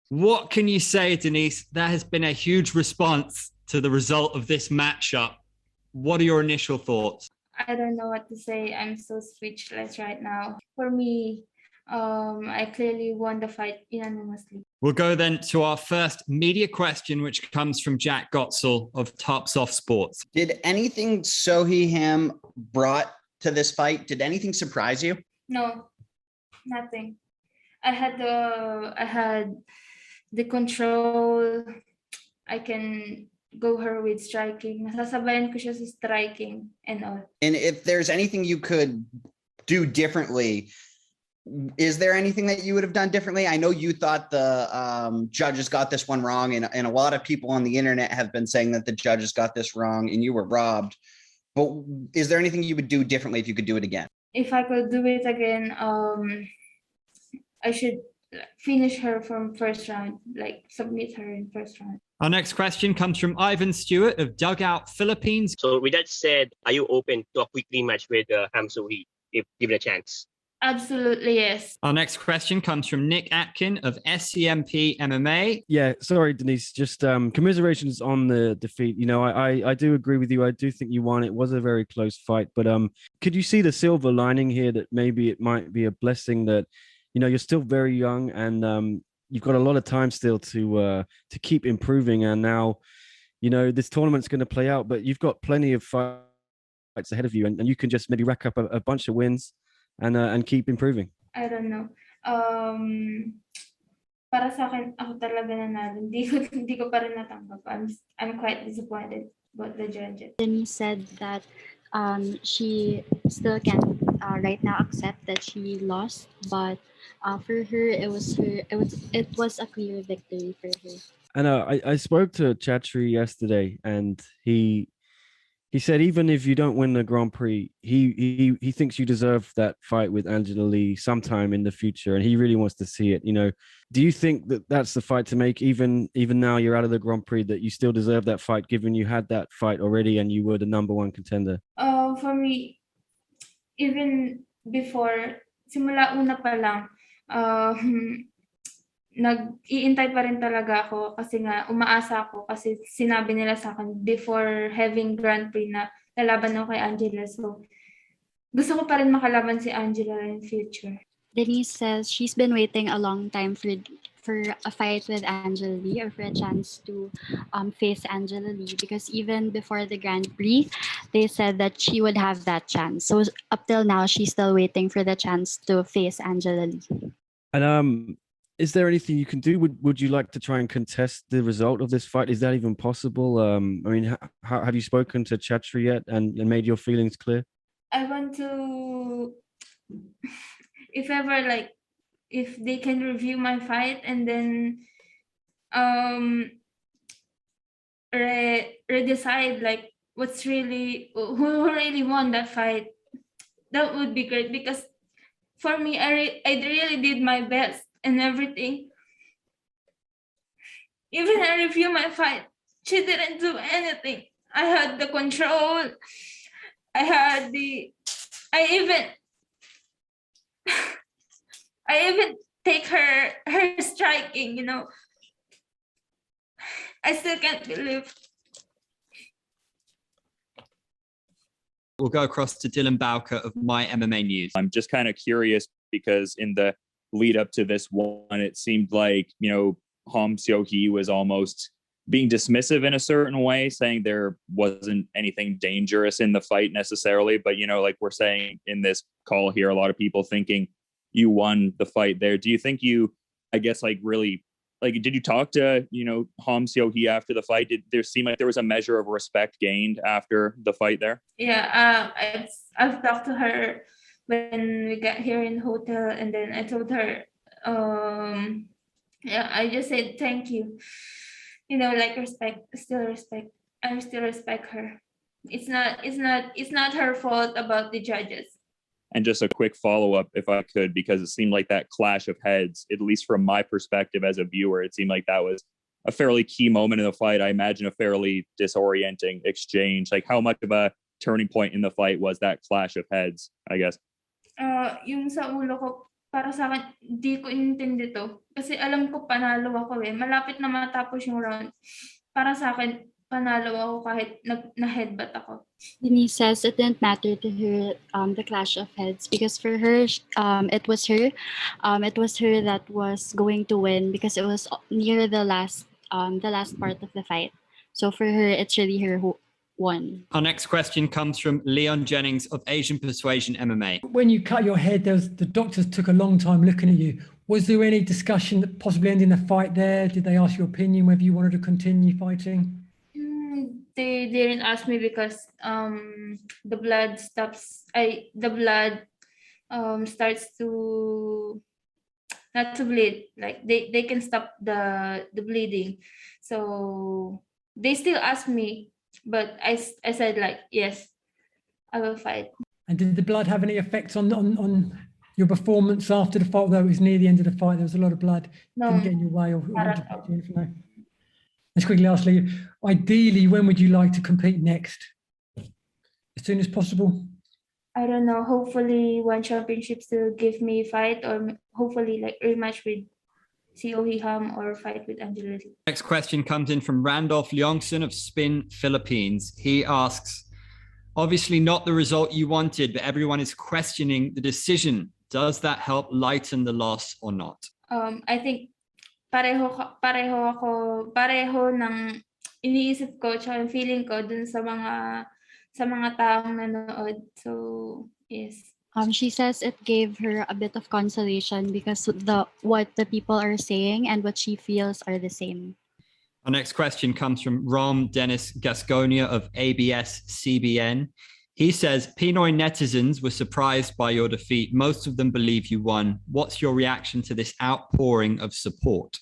What can you say, Denice? There has been a huge response to the result of this matchup. What are your initial thoughts? I don't know what to say. I'm so speechless right now. For me, I clearly won the fight unanimously. We'll go then to our first media question, which comes from Jack Gotzel of Tops Off Sports. Did anything Seo Hee Ham brought to this fight, did anything surprise you? No, nothing. I had the control. I can go her with striking. Nasasabayan ko siya sa striking and all. And if there's anything you could do differently, is there anything that you would have done differently? I know you thought the judges got this one wrong, and a lot of people on the internet have been saying that the judges got this wrong and you were robbed. But is there anything you would do differently if you could do it again? If I could do it again, I should finish her from first round, like submit her in first round. Our next question comes from Ivan Stewart of Dugout Philippines. So with that said, are you open to a quick rematch with Ham Seo Hee if given a chance? Absolutely, yes. Our next question comes from Nick Atkin of SCMP MMA. Yeah, sorry, Denice. Just commiserations on the defeat. You know, I do agree with you. I do think you won. It was a very close fight. But could you see the silver lining here that maybe it might be a blessing that, you know, you're still very young and you've got a lot of time still to keep improving. And now, you know, this tournament's going to play out, but you've got plenty of fights ahead of you, and you can just maybe rack up a bunch of wins and keep improving. I don't know. Para sa akin, ako talaga nanalo. Hindi ko pa rin natanggap. I'm quite disappointed about the judges. Denice said that she still can't right now accept that she lost, but for her it was a clear victory for her. And I spoke to Chatri yesterday, and he said even if you don't win the Grand Prix, he thinks you deserve that fight with Angela Lee sometime in the future, and he really wants to see it. You know, do you think that that's the fight to make? Even now you're out of the Grand Prix, that you still deserve that fight, given you had that fight already and you were the #1 contender? For me, even before, simula una pa lang, nag-iintay pa rin talaga ako kasi nga umaasa ako kasi sinabi nila sa akin before having Grand Prix na lalaban ako kay Angela. So, gusto ko pa rin makalaban si Angela in future. Denice says she's been waiting a long time for a fight with Angela Lee, or for a chance to face Angela Lee, because even before the Grand Prix, they said that she would have that chance. So up till now, she's still waiting for the chance to face Angela Lee. And is there anything you can do? Would you like to try and contest the result of this fight? Is that even possible? I mean, have you spoken to Chatri yet and made your feelings clear? I want to, if ever, like, if they can review my fight and then redecide like who really won that fight, that would be great, because for me, I really did my best and everything. Even I review my fight, she didn't do anything. I had the control. I even take her striking, you know. I still can't believe. We'll go across to Dylan Bowker of My MMA News. I'm just kind of curious because in the lead up to this one, it seemed like, you know, Ham Seo Hee was almost being dismissive in a certain way, saying there wasn't anything dangerous in the fight necessarily. But, you know, like we're saying in this call here, a lot of people thinking you won the fight there. Do you think you, I guess, like really, like, did you talk to, you know, Ham Seo Hee after the fight? Did there seem like there was a measure of respect gained after the fight there? Yeah, I've talked to her when we got here in the hotel, and then I told her, yeah, I just said thank you. You know, like respect, still respect. I still respect her. It's not her fault about the judges. And just a quick follow-up, if I could, because it seemed like that clash of heads, at least from my perspective as a viewer, it seemed like that was a fairly key moment in the fight. I imagine a fairly disorienting exchange. Like, how much of a turning point in the fight was that clash of heads, I guess? Yung sa ulo ko, para sa akin, di ko intindi to. Kasi alam ko panalo ako eh. Malapit na matapos yung round. Para sa akin, panalo ako kahit na-headbutt ako. Denise says it didn't matter to her the clash of heads because for her it was her that was going to win because it was near the last part of the fight. So for her, it's really her who won. Our next question comes from Leon Jennings of Asian Persuasion MMA. When you cut your head, the doctors took a long time looking at you. Was there any discussion that possibly ending the fight there? Did they ask your opinion whether you wanted to continue fighting? They didn't ask me because the blood starts to not to bleed. Like they can stop the bleeding. So they still ask me, but I said like yes, I will fight. And did the blood have any effect on your performance after the fight? Though it was near the end of the fight, there was a lot of blood. No. Didn't get in your way or no. Let's quickly, lastly, ideally, when would you like to compete next? As soon as possible? I don't know. Hopefully, ONE Championships will give me a fight, or hopefully, like rematch with Seo Hee Ham or fight with Angela Lee. Next question comes in from Randolph Leongson of Spin Philippines. He asks, obviously not the result you wanted, but everyone is questioning the decision. Does that help lighten the loss or not? I think pareho ng iniisip ko tsaka yung feeling ko dun sa mga taong nanood. So, yes. She says it gave her a bit of consolation because what the people are saying and what she feels are the same. Our next question comes from Rom Dennis Gasconia of ABS-CBN. He says, Pinoy netizens were surprised by your defeat. Most of them believe you won. What's your reaction to this outpouring of support?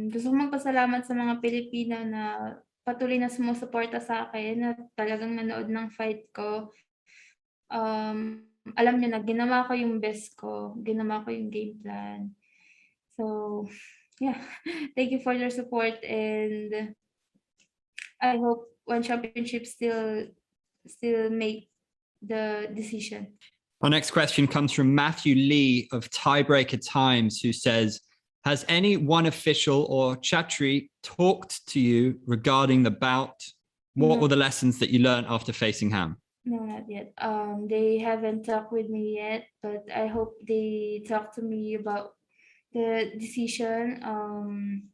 Gusto kong magpasalamat sa mga Pilipino na patuloy na sumusuporta sa akin at talagang nanood ng fight ko. Alam niyo na, ginawa ko yung best ko. Ginawa ko yung game plan. So, yeah. Thank you for your support and I hope ONE Championship still make the decision. Our next question comes from Matthew Lee of Tiebreaker Times, who says, has any ONE official or Chatri talked to you regarding the bout? What were the lessons that you learned after facing Ham? No, not yet. They haven't talked with me yet, but I hope they talk to me about the decision, and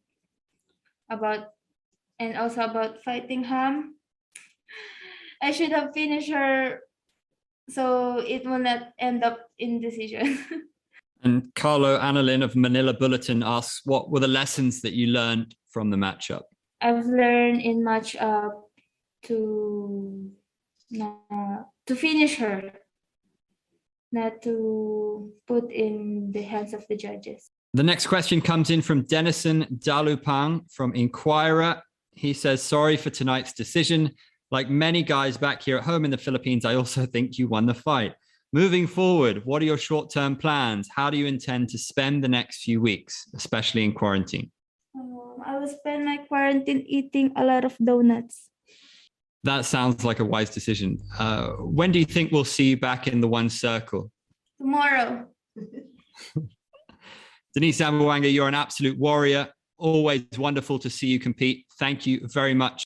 also about fighting Ham. I should have finished her so it will not end up in decision. And Carlo Annalyn of Manila Bulletin asks, what were the lessons that you learned from the matchup? I've learned in matchup to finish her, not to put in the hands of the judges. The next question comes in from Denison Dalupang from Inquirer. He says, sorry for tonight's decision. Like many guys back here at home in the Philippines, I also think you won the fight. Moving forward, what are your short-term plans? How do you intend to spend the next few weeks, especially in quarantine? I will spend my quarantine eating a lot of donuts. That sounds like a wise decision. When do you think we'll see you back in the ONE circle? Tomorrow. Denice Zamboanga, you're an absolute warrior. Always wonderful to see you compete. Thank you very much